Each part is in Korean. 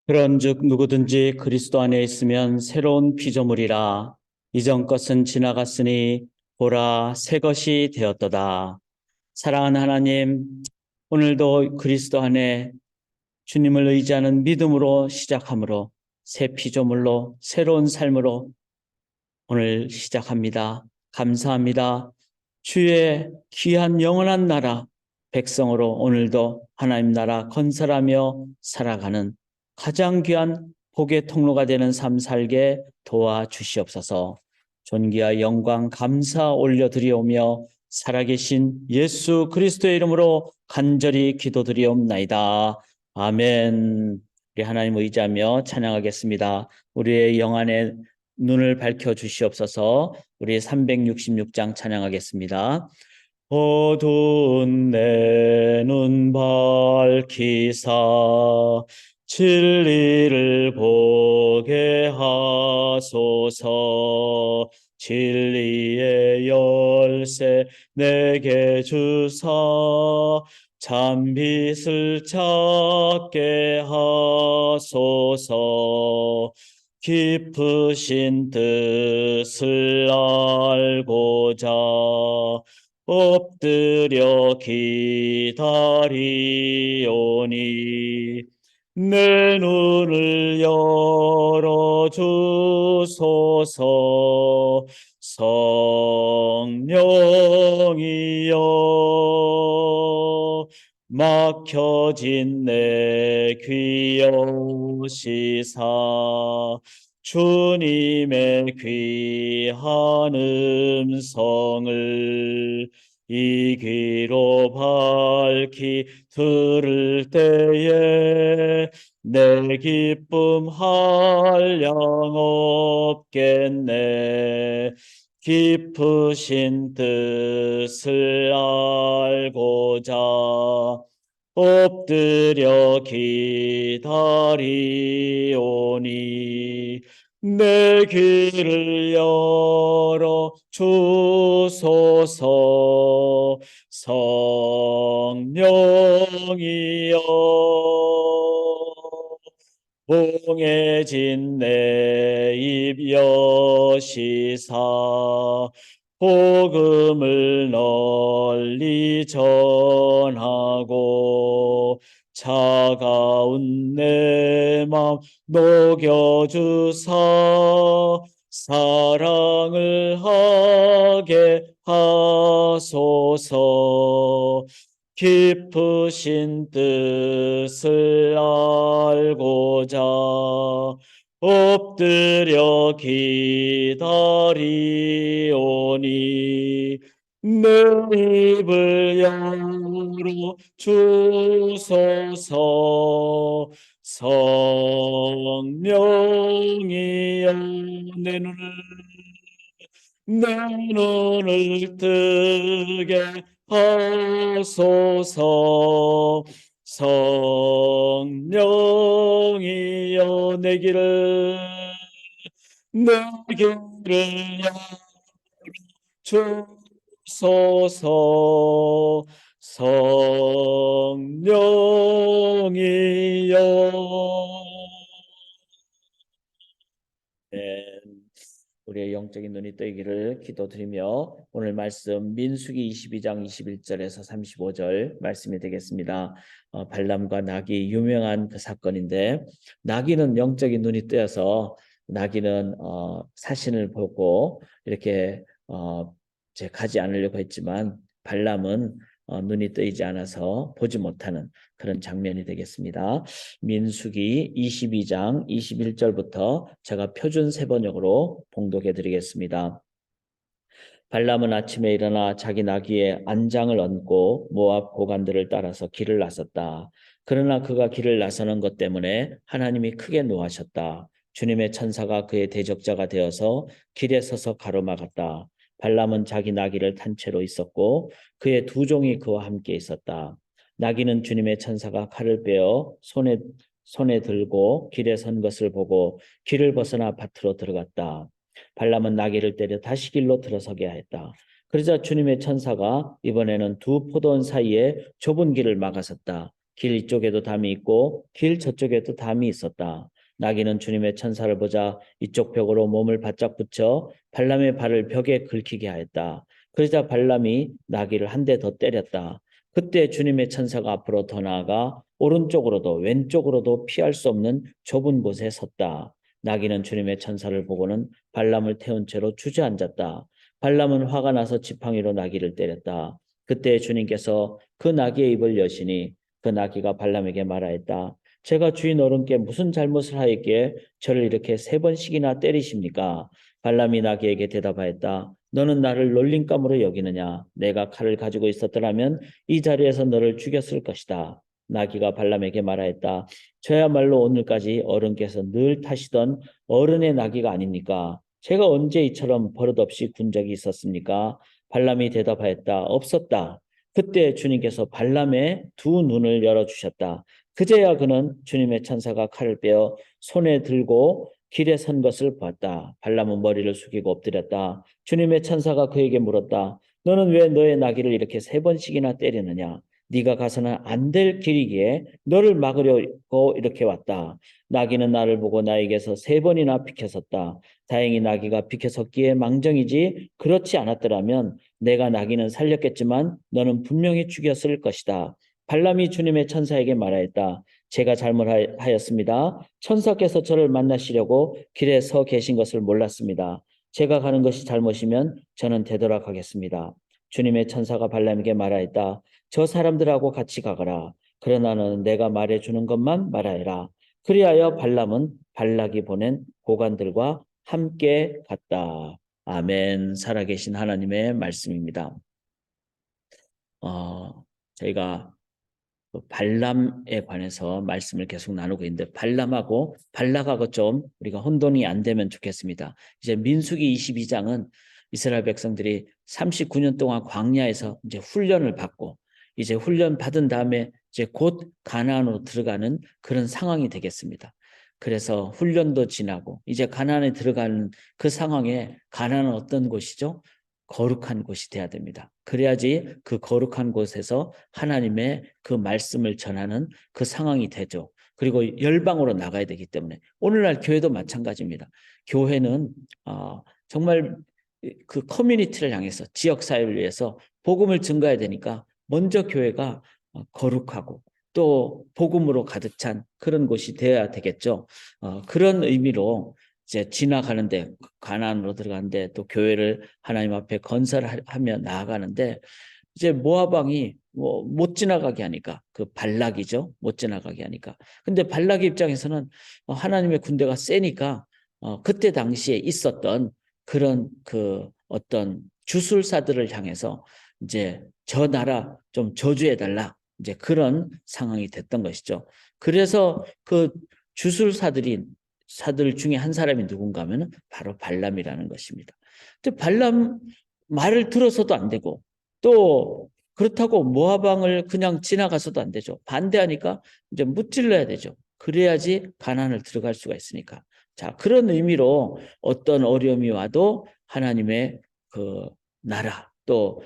그런즉 누구든지 그리스도 안에 있으면 새로운 피조물이라. 이전 것은 지나갔으니 보라 새 것이 되었도다. 사랑하는 하나님, 오늘도 그리스도 안에 주님을 의지하는 믿음으로 시작함으로 새 피조물로 새로운 삶으로 오늘 시작합니다. 감사합니다. 주의 귀한 영원한 나라 백성으로 오늘도 하나님 나라 건설하며 살아가는 가장 귀한 복의 통로가 되는 삶 살게 도와주시옵소서. 존귀와 영광 감사 올려드리오며 살아계신 예수 그리스도의 이름으로 간절히 기도드리옵나이다. 아멘. 우리 하나님 의지하며 찬양하겠습니다. 우리의 영안에 눈을 밝혀 주시옵소서. 우리 366장 찬양하겠습니다. 어두운 내 눈 밝히사 진리를 보게 하소서. 진리의 열쇠 내게 주사 참빛을 찾게 하소서. 깊으신 뜻을 알고자 엎드려 기다리오니 내 눈을 열어주소서. 성령이여 막혀진 내 귀 여시사 주님의 귀한 음성을 이 귀로 밝히 들을 때에 내 기쁨 한량 없겠네. 깊으신 뜻을 알고자 엎드려 기다리오니 내 귀를 열어 주소서. 성령이여 봉해진 내 입 여시사 복음을 널리 전하고 차가운 내 맘 녹여주사 사랑을 하게 하소서. 깊으신 뜻을 알고자 엎드려 기다리오니 내 입을 열어 주소서. 성령이여 내 눈을 뜨게 하소서. 성령이여 내 길을 주소서. 성령이여. 우리의 영적인 눈이 뜨이기를 기도드리며 오늘 말씀 민수기 22장 21절에서 35절 말씀이 되겠습니다. 발람과 낙이 유명한 그 사건인데, 낙이는 영적인 눈이 뜨여서 낙이는 사신을 보고 이렇게 가지 않으려고 했지만 발람은 눈이 뜨이지 않아서 보지 못하는 그런 장면이 되겠습니다. 민수기 22장 21절부터 제가 표준 세번역으로 봉독해 드리겠습니다. 발람은 아침에 일어나 자기 나귀의 안장을 얹고 모압 고관들을 따라서 길을 나섰다. 그러나 그가 길을 나서는 것 때문에 하나님이 크게 노하셨다. 주님의 천사가 그의 대적자가 되어서 길에 서서 가로막았다. 발람은 자기 나귀를 탄 채로 있었고 그의 두 종이 그와 함께 있었다. 나귀는 주님의 천사가 칼을 빼어 손에 들고 길에 선 것을 보고 길을 벗어나 밭으로 들어갔다. 발람은 나귀를 때려 다시 길로 들어서게 하였다. 그러자 주님의 천사가 이번에는 두 포도원 사이에 좁은 길을 막아섰다. 길 이쪽에도 담이 있고 길 저쪽에도 담이 있었다. 나귀는 주님의 천사를 보자 이쪽 벽으로 몸을 바짝 붙여 발람의 발을 벽에 긁히게 하였다. 그러자 발람이 나귀를 한 대 더 때렸다. 그때 주님의 천사가 앞으로 더 나아가 오른쪽으로도 왼쪽으로도 피할 수 없는 좁은 곳에 섰다. 나귀는 주님의 천사를 보고는 발람을 태운 채로 주저앉았다. 발람은 화가 나서 지팡이로 나귀를 때렸다. 그때 주님께서 그 나귀의 입을 여시니 그 나귀가 발람에게 말하였다. 제가 주인 어른께 무슨 잘못을 하였기에 저를 이렇게 3번씩이나 때리십니까? 발람이 나귀에게 대답하였다. 너는 나를 놀림감으로 여기느냐? 내가 칼을 가지고 있었더라면 이 자리에서 너를 죽였을 것이다. 나귀가 발람에게 말하였다. 저야말로 오늘까지 어른께서 늘 타시던 어른의 나귀가 아닙니까? 제가 언제 이처럼 버릇없이 군 적이 있었습니까? 발람이 대답하였다. 없었다. 그때 주님께서 발람의 두 눈을 열어주셨다. 그제야 그는 주님의 천사가 칼을 빼어 손에 들고 길에 선 것을 보았다. 발람은 머리를 숙이고 엎드렸다. 주님의 천사가 그에게 물었다. 너는 왜 너의 나귀를 이렇게 3번씩이나 때리느냐? 네가 가서는 안 될 길이기에 너를 막으려고 이렇게 왔다. 나귀는 나를 보고 나에게서 3번이나 비켜섰다. 다행히 나귀가 비켜섰기에 망정이지 그렇지 않았더라면 내가 나귀는 살렸겠지만 너는 분명히 죽였을 것이다. 발람이 주님의 천사에게 말하였다. 제가 잘못하였습니다. 천사께서 저를 만나시려고 길에 서 계신 것을 몰랐습니다. 제가 가는 것이 잘못이면 저는 되돌아가겠습니다. 주님의 천사가 발람에게 말하였다. 저 사람들하고 같이 가거라. 그러나 너는 내가 말해주는 것만 말하여라. 그리하여 발람은 발락이 보낸 고관들과 함께 갔다. 아멘. 살아계신 하나님의 말씀입니다. 저희가 발람에 관해서 말씀을 계속 나누고 있는데 발람하고 발락하고 좀 우리가 혼돈이 안 되면 좋겠습니다. 이제 민수기 22장은 이스라엘 백성들이 39년 동안 광야에서 이제 훈련을 받고 이제 훈련 받은 다음에 이제 곧 가나안으로 들어가는 그런 상황이 되겠습니다. 그래서 훈련도 지나고 이제 가나안에 들어가는 그 상황에 가나안은 어떤 곳이죠? 거룩한 곳이 돼야 됩니다. 그래야지 그 거룩한 곳에서 하나님의 그 말씀을 전하는 그 상황이 되죠. 그리고 열방으로 나가야 되기 때문에 오늘날 교회도 마찬가지입니다. 교회는 정말 그 커뮤니티를 향해서 지역사회를 위해서 복음을 증거해야 되니까 먼저 교회가 거룩하고 또 복음으로 가득 찬 그런 곳이 되어야 되겠죠. 그런 의미로 이제 지나가는데 가나안으로 들어가는데 또 교회를 하나님 앞에 건설하며 나아가는데 이제 모압 왕이 못 지나가게 하니까 그 발락이죠. 못 지나가게 하니까. 근데 발락 입장에서는 하나님의 군대가 세니까 그때 당시에 있었던 그런 그 어떤 주술사들을 향해서 이제 저 나라 좀 저주해 달라. 이제 그런 상황이 됐던 것이죠. 그래서 그 사들 중에 한 사람이 누군가 하면 바로 발람이라는 것입니다. 근데 발람 말을 들어서도 안 되고 또 그렇다고 모압 왕을 그냥 지나가서도 안 되죠. 반대하니까 이제 무찔러야 되죠. 그래야지 가나안을 들어갈 수가 있으니까. 자, 그런 의미로 어떤 어려움이 와도 하나님의 그 나라 또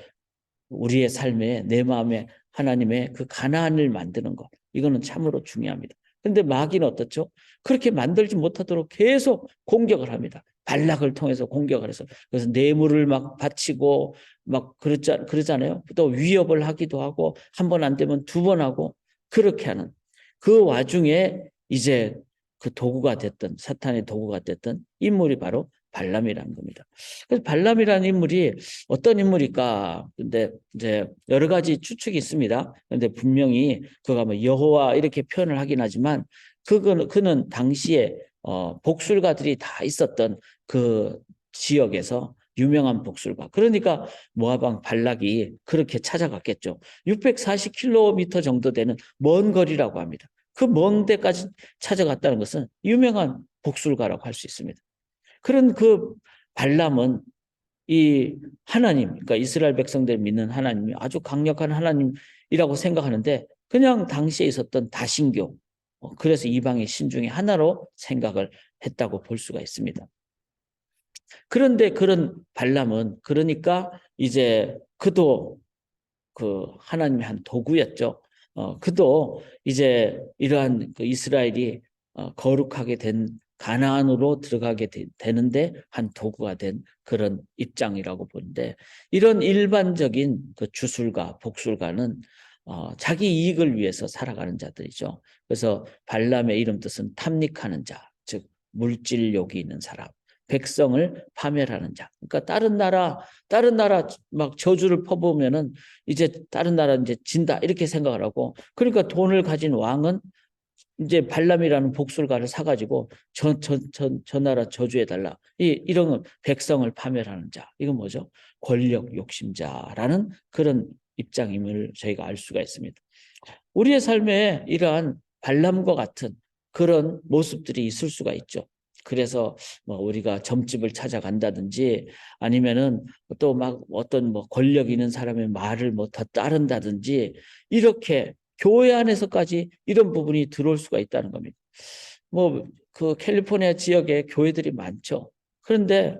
우리의 삶에 내 마음에 하나님의 그 가나안을 만드는 것 이거는 참으로 중요합니다. 근데 마귀는 어떻죠? 그렇게 만들지 못하도록 계속 공격을 합니다. 발락을 통해서 공격을 해서 그래서 뇌물을 막 바치고 막 그러잖아요. 또 위협을 하기도 하고 한 번 안 되면 2번 하고 그렇게 하는 그 와중에 이제 그 도구가 됐던 사탄의 도구가 됐던 인물이 바로 발람이라는 겁니다. 그래서 발람이라는 인물이 어떤 인물일까? 근데 이제 여러 가지 추측이 있습니다. 그런데 분명히 그가 뭐 여호와 이렇게 표현을 하긴 하지만 그는 당시에 복술가들이 다 있었던 그 지역에서 유명한 복술가. 그러니까 모압 왕 발락이 그렇게 찾아갔겠죠. 640km 정도 되는 먼 거리라고 합니다. 그 먼 데까지 찾아갔다는 것은 유명한 복술가라고 할 수 있습니다. 그런 그 발람은 이 하나님, 그러니까 이스라엘 백성들 믿는 하나님이 아주 강력한 하나님이라고 생각하는데 그냥 당시에 있었던 다신교, 그래서 이방의 신 중에 하나로 생각을 했다고 볼 수가 있습니다. 그런데 그런 발람은 그러니까 이제 그도 그 하나님의 한 도구였죠. 그도 이제 이러한 그 이스라엘이 거룩하게 된 가나안으로 들어가게 되는데 한 도구가 된 그런 입장이라고 보는데, 이런 일반적인 그 주술가, 복술가는 자기 이익을 위해서 살아가는 자들이죠. 그래서 발람의 이름 뜻은 탐닉하는 자, 즉 물질욕이 있는 사람, 백성을 파멸하는 자. 그러니까 다른 나라 막 저주를 퍼부으면은 이제 다른 나라 이제 진다 이렇게 생각을 하고, 그러니까 돈을 가진 왕은 이제 발람이라는 복술가를 사가지고 저 나라 저주해달라. 이런 백성을 파멸하는 자. 이건 뭐죠? 권력 욕심자라는 그런 입장임을 저희가 알 수가 있습니다. 우리의 삶에 이러한 발람과 같은 그런 모습들이 있을 수가 있죠. 그래서 뭐 우리가 점집을 찾아간다든지, 아니면은 또 막 어떤 뭐 권력 있는 사람의 말을 뭐 더 따른다든지, 이렇게 교회 안에서까지 이런 부분이 들어올 수가 있다는 겁니다. 뭐 그 캘리포니아 지역에 교회들이 많죠. 그런데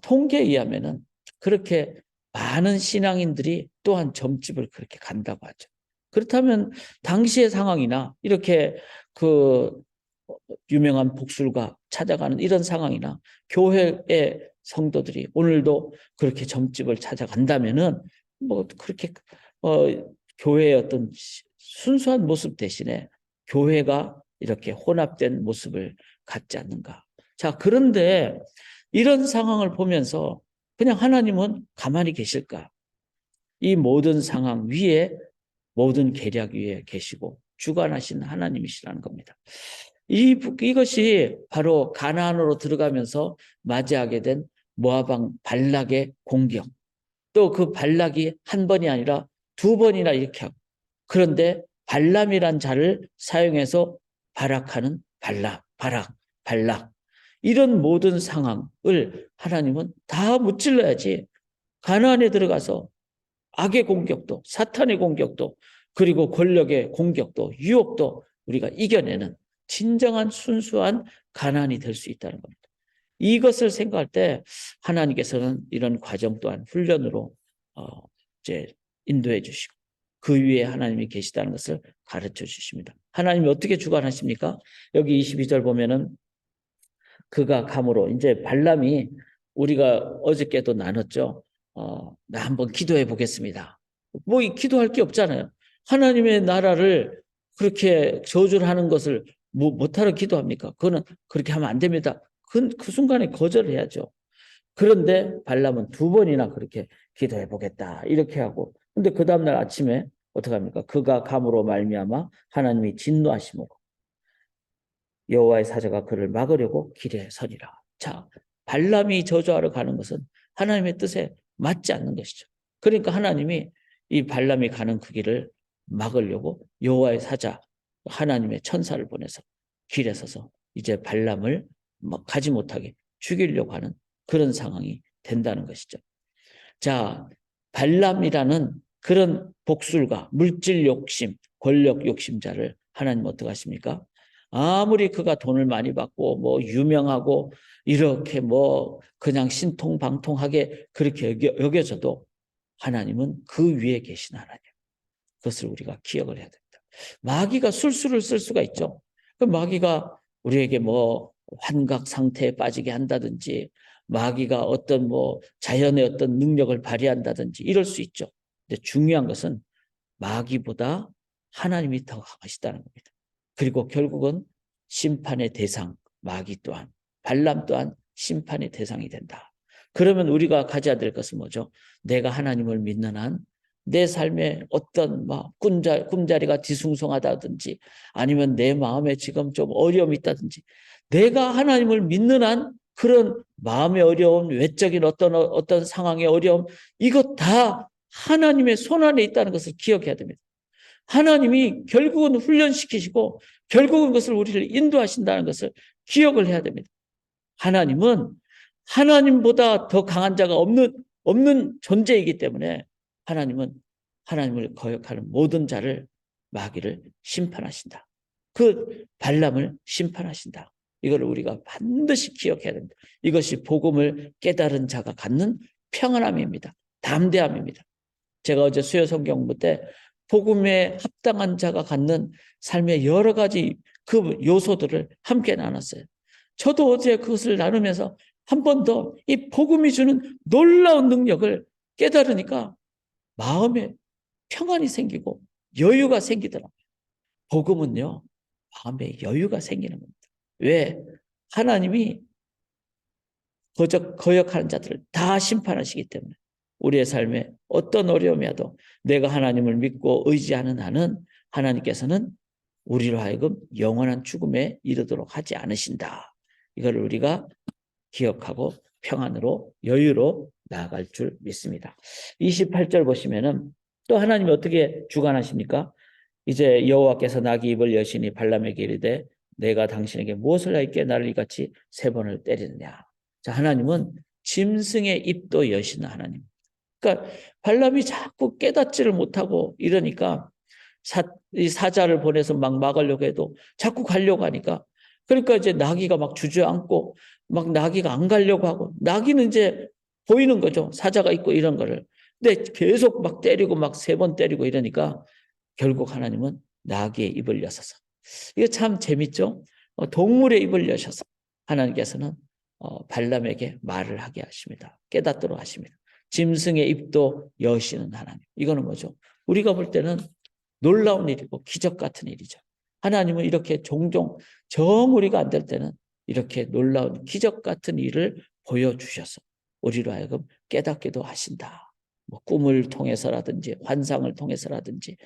통계에 의하면은 그렇게 많은 신앙인들이 또한 점집을 그렇게 간다고 하죠. 그렇다면 당시의 상황이나 이렇게 그 유명한 복술가 찾아가는 이런 상황이나 교회의 성도들이 오늘도 그렇게 점집을 찾아간다면은 뭐 그렇게 어, 교회의 어떤 순수한 모습 대신에 교회가 이렇게 혼합된 모습을 갖지 않는가. 자, 그런데 이런 상황을 보면서 그냥 하나님은 가만히 계실까? 이 모든 상황 위에, 모든 계략 위에 계시고 주관하신 하나님이시라는 겁니다. 이것이 바로 가나안으로 들어가면서 맞이하게 된 모압 왕 발락의 공격. 또 그 발락이 한 번이 아니라 두 번이나 이렇게 하고, 그런데 발람이란 자를 사용해서 발악하는 발락. 이런 모든 상황을 하나님은 다 무찔러야지 가나안에 들어가서 악의 공격도, 사탄의 공격도, 그리고 권력의 공격도, 유혹도 우리가 이겨내는 진정한 순수한 가나안이 될 수 있다는 겁니다. 이것을 생각할 때 하나님께서는 이런 과정 또한 훈련으로 이제 인도해 주시고, 그 위에 하나님이 계시다는 것을 가르쳐 주십니다. 하나님이 어떻게 주관하십니까? 여기 22절 보면은 그가 감으로, 이제 발람이 우리가 어저께도 나눴죠. 나 한번 기도해 보겠습니다. 뭐 기도할 게 없잖아요. 하나님의 나라를 그렇게 저주를 하는 것을 뭐 못하러 기도합니까? 그거는 그렇게 하면 안 됩니다. 그 순간에 거절해야죠. 그런데 발람은 두 번이나 그렇게 기도해 보겠다 이렇게 하고, 근데 그 다음날 아침에 어떻게 합니까? 그가 감으로 말미암아 하나님이 진노하시고 여호와의 사자가 그를 막으려고 길에 서리라. 자, 발람이 저주하러 가는 것은 하나님의 뜻에 맞지 않는 것이죠. 그러니까 하나님이 이 발람이 가는 그 길을 막으려고 여호와의 사자, 하나님의 천사를 보내서 길에 서서 이제 발람을 가지 못하게 죽이려고 하는 그런 상황이 된다는 것이죠. 자, 발람이라는 그런 복술가, 물질 욕심, 권력 욕심자를 하나님 어떻게 하십니까? 아무리 그가 돈을 많이 받고 뭐 유명하고 이렇게 뭐 그냥 신통방통하게 그렇게 여겨져도 하나님은 그 위에 계신 하나님. 그것을 우리가 기억을 해야 됩니다. 마귀가 술수를 쓸 수가 있죠. 그 마귀가 우리에게 뭐 환각 상태에 빠지게 한다든지, 마귀가 어떤 뭐 자연의 어떤 능력을 발휘한다든지 이럴 수 있죠. 근데 중요한 것은 마귀보다 하나님이 더 강하시다는 겁니다. 그리고 결국은 심판의 대상, 마귀 또한, 발람 또한 심판의 대상이 된다. 그러면 우리가 가져야 될 것은 뭐죠? 내가 하나님을 믿는 한 내 삶에 어떤 막 꿈자리가 뒤숭숭하다든지, 아니면 내 마음에 지금 좀 어려움이 있다든지, 내가 하나님을 믿는 한 그런 마음의 어려움, 외적인 어떤 상황의 어려움, 이것 다 하나님의 손안에 있다는 것을 기억해야 됩니다. 하나님이 결국은 훈련시키시고 결국은 그것을 우리를 인도하신다는 것을 기억을 해야 됩니다. 하나님은 하나님보다 더 강한 자가 없는 존재이기 때문에 하나님은 하나님을 거역하는 모든 자를, 마귀를 심판하신다. 그 발람을 심판하신다. 이걸 우리가 반드시 기억해야 됩니다. 이것이 복음을 깨달은 자가 갖는 평안함입니다. 담대함입니다. 제가 어제 수요 성경 공부 때 복음에 합당한 자가 갖는 삶의 여러 가지 그 요소들을 함께 나눴어요. 저도 어제 그것을 나누면서 한 번 더 이 복음이 주는 놀라운 능력을 깨달으니까 마음에 평안이 생기고 여유가 생기더라고요. 복음은요, 마음에 여유가 생기는 겁니다. 왜? 하나님이 거역하는 자들을 다 심판하시기 때문에 우리의 삶에 어떤 어려움이 와도 내가 하나님을 믿고 의지하는 한은 하나님께서는 우리로 하여금 영원한 죽음에 이르도록 하지 않으신다. 이걸 우리가 기억하고 평안으로 여유로 나아갈 줄 믿습니다. 28절 보시면은 또 하나님이 어떻게 주관하십니까? 이제 여호와께서 나귀 입을 여신이 발람에게 이르되 내가 당신에게 무엇을 하였기에 나를 이같이 3번을 때리느냐. 자, 하나님은 짐승의 입도 여시는 하나님. 그러니까 발람이 자꾸 깨닫지를 못하고 이러니까 이 사자를 보내서 막 막으려고 해도 자꾸 가려고 하니까 그러니까 이제 나귀가 막 주저앉고 막 나귀가 안 가려고 하고 나귀는 이제 보이는 거죠. 사자가 있고 이런 거를. 근데 계속 막 때리고 막 3번 때리고 이러니까 결국 하나님은 나귀의 입을 여셔서 이거 참 재밌죠. 동물의 입을 여셔서 하나님께서는 발람에게 말을 하게 하십니다. 깨닫도록 하십니다. 짐승의 입도 여시는 하나님. 이거는 뭐죠? 우리가 볼 때는 놀라운 일이고 기적 같은 일이죠. 하나님은 이렇게 종종 정 우리가 안 될 때는 이렇게 놀라운 기적 같은 일을 보여주셔서 우리로 하여금 깨닫기도 하신다. 뭐 꿈을 통해서라든지 환상을 통해서라든지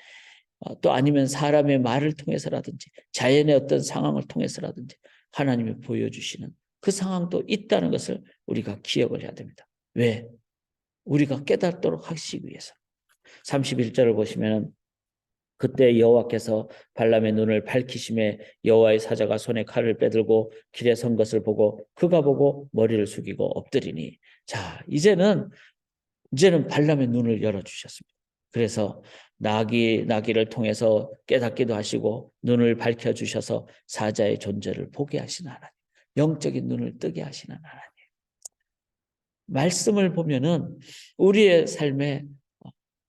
또 아니면 사람의 말을 통해서라든지 자연의 어떤 상황을 통해서라든지 하나님이 보여주시는 그 상황도 있다는 것을 우리가 기억을 해야 됩니다. 왜? 우리가 깨닫도록 하시기 위해서. 31절을 보시면 그때 여호와께서 발람의 눈을 밝히심에 여호와의 사자가 손에 칼을 빼들고 길에 선 것을 보고 그가 보고 머리를 숙이고 엎드리니 자 이제는 발람의 눈을 열어주셨습니다. 그래서 나귀를 통해서 깨닫기도 하시고 눈을 밝혀주셔서 사자의 존재를 보게 하시는 하나님. 영적인 눈을 뜨게 하시는 하나님. 말씀을 보면은 우리의 삶에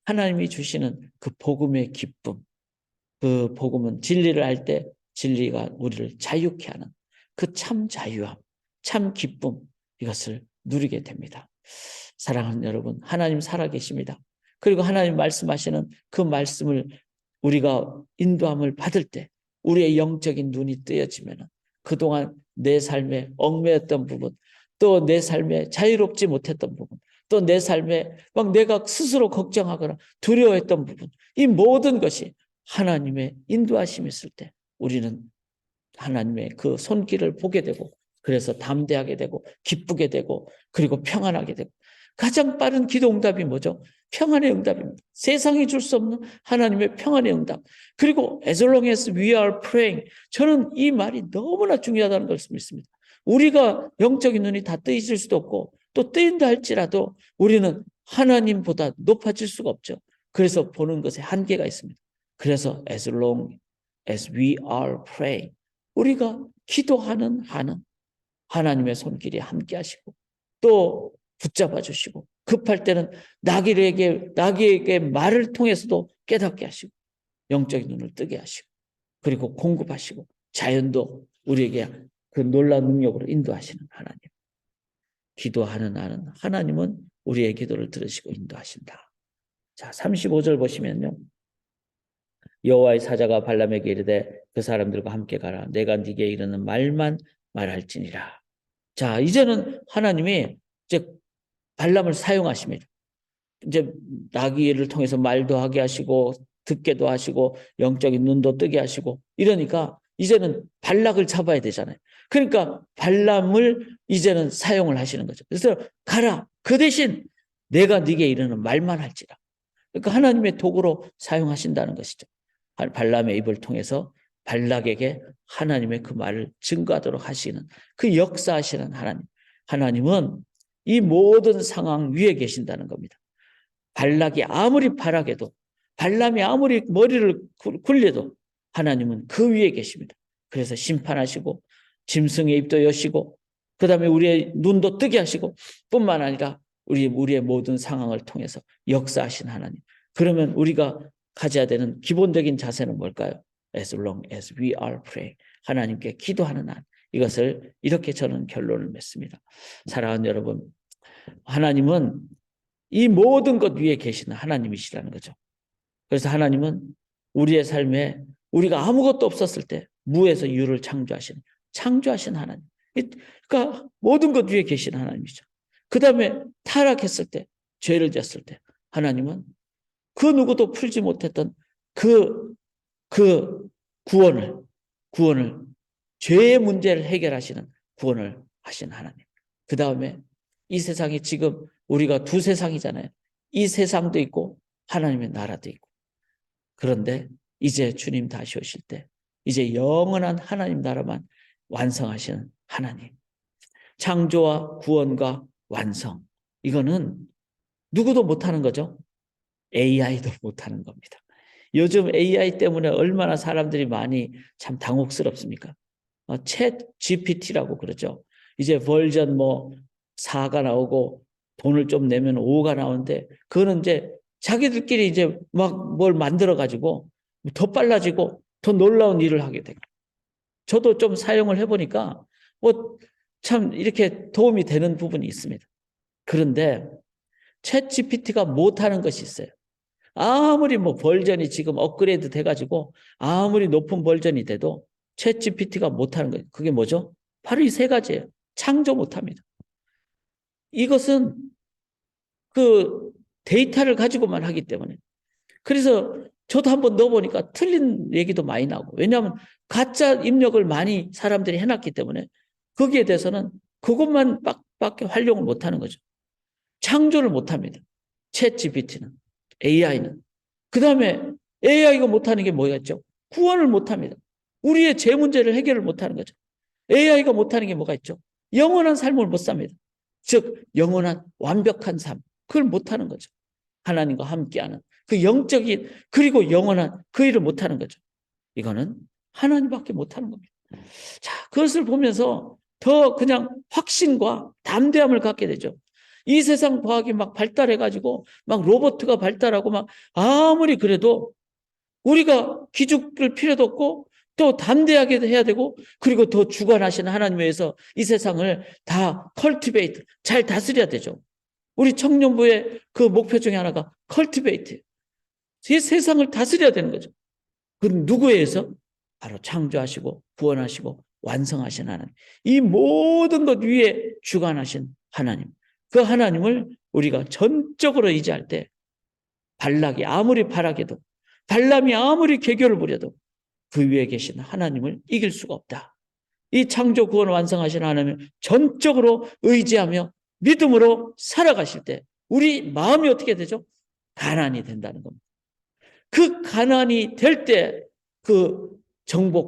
하나님이 주시는 그 복음의 기쁨, 그 복음은 진리를 알 때 진리가 우리를 자유케 하는 그 참 자유함, 참 기쁨 이것을 누리게 됩니다. 사랑하는 여러분, 하나님 살아계십니다. 그리고 하나님 말씀하시는 그 말씀을 우리가 인도함을 받을 때 우리의 영적인 눈이 뜨여지면 그동안 내 삶에 얽매였던 부분, 또 내 삶에 자유롭지 못했던 부분, 또 내 삶에 막 내가 스스로 걱정하거나 두려워했던 부분, 이 모든 것이 하나님의 인도하심이 있을 때 우리는 하나님의 그 손길을 보게 되고 그래서 담대하게 되고 기쁘게 되고 그리고 평안하게 되고 가장 빠른 기도 응답이 뭐죠? 평안의 응답입니다. 세상이 줄 수 없는 하나님의 평안의 응답. 그리고 as long as we are praying 저는 이 말이 너무나 중요하다는 것을 믿습니다. 우리가 영적인 눈이 다 뜨이실 수도 없고 또 뜨인다 할지라도 우리는 하나님보다 높아질 수가 없죠. 그래서 보는 것에 한계가 있습니다. 그래서 as long as we are praying 우리가 기도하는 한은 하나님의 손길이 함께 하시고 또 붙잡아 주시고 급할 때는 나귀에게 말을 통해서도 깨닫게 하시고 영적인 눈을 뜨게 하시고 그리고 공급하시고 자연도 우리에게 그 놀라운 능력으로 인도하시는 하나님. 기도하는 나는 하나님은 우리의 기도를 들으시고 인도하신다. 자, 35절 보시면요. 여호와의 사자가 발람에게 이르되 그 사람들과 함께 가라. 내가 네게 이르는 말만 말할지니라. 자, 이제는 하나님이 이제 발람을 사용하십니다. 이제 나귀를 통해서 말도 하게 하시고 듣게도 하시고 영적인 눈도 뜨게 하시고 이러니까 이제는 발락을 잡아야 되잖아요. 그러니까 발람을 이제는 사용을 하시는 거죠. 그래서 가라. 그 대신 내가 네게 이르는 말만 할지라. 그러니까 하나님의 도구로 사용하신다는 것이죠. 발람의 입을 통해서 발락에게 하나님의 그 말을 증거하도록 하시는 그 역사하시는 하나님. 하나님은 이 모든 상황 위에 계신다는 겁니다. 발락이 아무리 바라게도 발람이 아무리 머리를 굴려도 하나님은 그 위에 계십니다. 그래서 심판하시고 짐승의 입도 여시고 그 다음에 우리의 눈도 뜨게 하시고 뿐만 아니라 우리의 모든 상황을 통해서 역사하신 하나님. 그러면 우리가 가져야 되는 기본적인 자세는 뭘까요? As long as we are praying. 하나님께 기도하는 한. 이것을 이렇게 저는 결론을 맺습니다. 사랑하는 여러분, 하나님은 이 모든 것 위에 계시는 하나님이시라는 거죠. 그래서 하나님은 우리의 삶에 우리가 아무것도 없었을 때 무에서 유를 창조하신 하나님. 그러니까 모든 것 위에 계신 하나님이죠. 그 다음에 타락했을 때, 죄를 졌을 때 하나님은 그 누구도 풀지 못했던 그 구원을 죄의 문제를 해결하시는 구원을 하신 하나님. 그 다음에 이 세상이 지금 우리가 두 세상이잖아요. 이 세상도 있고 하나님의 나라도 있고. 그런데 이제 주님 다시 오실 때 이제 영원한 하나님 나라만 완성하시는 하나님. 창조와 구원과 완성. 이거는 누구도 못하는 거죠. AI도 못하는 겁니다. 요즘 AI 때문에 얼마나 사람들이 많이 참 당혹스럽습니까? 챗 GPT라고 그러죠. 이제 버전 4가 나오고 돈을 좀 내면 5가 나오는데 그거는 이제 자기들끼리 이제 막 뭘 만들어 가지고 더 빨라지고 더 놀라운 일을 하게 되고. 저도 좀 사용을 해보니까 참 이렇게 도움이 되는 부분이 있습니다. 그런데 챗 GPT가 못하는 것이 있어요. 아무리 버전이 지금 업그레이드 돼가지고 아무리 높은 버전이 돼도 챗 GPT가 못하는 거예요. 그게 뭐죠? 바로 이 세 가지예요. 창조 못합니다. 이것은 그 데이터를 가지고만 하기 때문에. 그래서 저도 한번 넣어보니까 틀린 얘기도 많이 나오고. 왜냐하면 가짜 입력을 많이 사람들이 해놨기 때문에 거기에 대해서는 그것만 밖에 활용을 못하는 거죠. 창조를 못합니다. 챗 GPT는, AI는. 그 다음에 AI가 못하는 게 뭐였죠? 구원을 못합니다. 우리의 죄 문제를 해결을 못하는 거죠. AI가 못하는 게 뭐가 있죠? 영원한 삶을 못 삽니다. 즉 영원한 완벽한 삶, 그걸 못하는 거죠. 하나님과 함께하는 그 영적인 그리고 영원한 그 일을 못하는 거죠. 이거는 하나님밖에 못하는 겁니다. 자, 그것을 보면서 더 그냥 확신과 담대함을 갖게 되죠. 이 세상 과학이 막 발달해가지고 막 로봇가 발달하고 막 아무리 그래도 우리가 기죽을 필요도 없고 또 담대하게 해야 되고 그리고 더 주관하시는 하나님에 의해서 이 세상을 다 컬티베이트, 잘 다스려야 되죠. 우리 청년부의 그 목표 중에 하나가 컬티베이트. 이 세상을 다스려야 되는 거죠. 그럼 누구에 의해서? 바로 창조하시고 구원하시고 완성하신 하나님. 이 모든 것 위에 주관하신 하나님. 그 하나님을 우리가 전적으로 의지할 때 발락이 아무리 바라게도 발람이 아무리 개교를 부려도 그 위에 계신 하나님을 이길 수가 없다. 이 창조 구원 완성하신 하나님을 전적으로 의지하며 믿음으로 살아가실 때 우리 마음이 어떻게 되죠? 가난이 된다는 겁니다. 그 가난이 될 때 그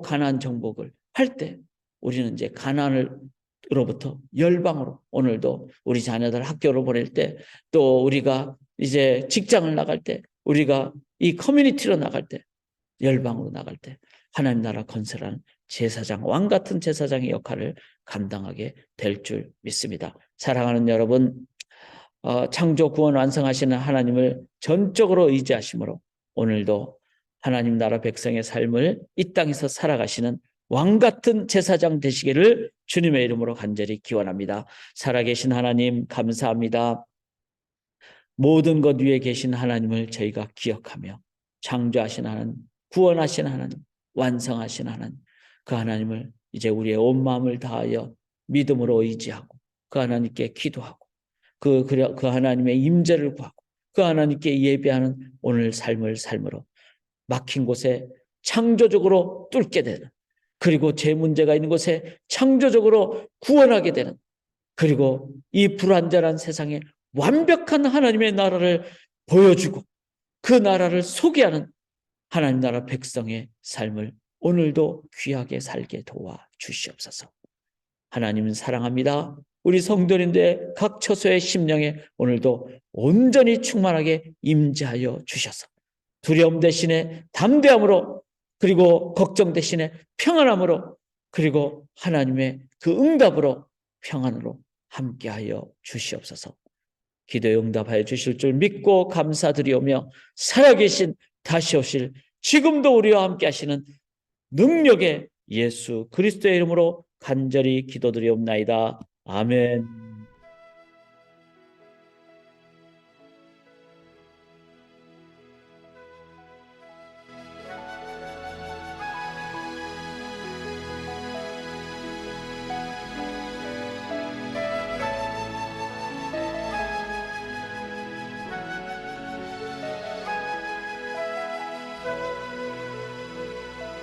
가난 정복을 할 때 우리는 이제 가난으로부터 열방으로 오늘도 우리 자녀들 학교로 보낼 때 또 우리가 이제 직장을 나갈 때 우리가 이 커뮤니티로 나갈 때 열방으로 나갈 때 하나님 나라 건설하는 제사장, 왕 같은 제사장의 역할을 감당하게 될 줄 믿습니다. 사랑하는 여러분, 창조 구원 완성하시는 하나님을 전적으로 의지하심으로 오늘도 하나님 나라 백성의 삶을 이 땅에서 살아가시는 왕 같은 제사장 되시기를 주님의 이름으로 간절히 기원합니다. 살아계신 하나님 감사합니다. 모든 것 위에 계신 하나님을 저희가 기억하며 창조하신 하나님, 구원하신 하나님, 완성하신 하나님, 그 하나님을 이제 우리의 온 마음을 다하여 믿음으로 의지하고 그 하나님께 기도하고 그 하나님의 임재를 구하고 그 하나님께 예배하는 오늘 삶을 삶으로 막힌 곳에 창조적으로 뚫게 되는 그리고 제 문제가 있는 곳에 창조적으로 구원하게 되는 그리고 이 불완전한 세상에 완벽한 하나님의 나라를 보여주고 그 나라를 소개하는 하나님 나라 백성의 삶을 오늘도 귀하게 살게 도와 주시옵소서. 하나님은 사랑합니다. 우리 성도님들 각 처소의 심령에 오늘도 온전히 충만하게 임재하여 주셔서 두려움 대신에 담대함으로 그리고 걱정 대신에 평안함으로 그리고 하나님의 그 응답으로 평안으로 함께하여 주시옵소서. 기도에 응답하여 주실 줄 믿고 감사드리오며 살아계신 다시 오실 지금도 우리와 함께 하시는 능력의 예수 그리스도의 이름으로 간절히 기도드리옵나이다. 아멘.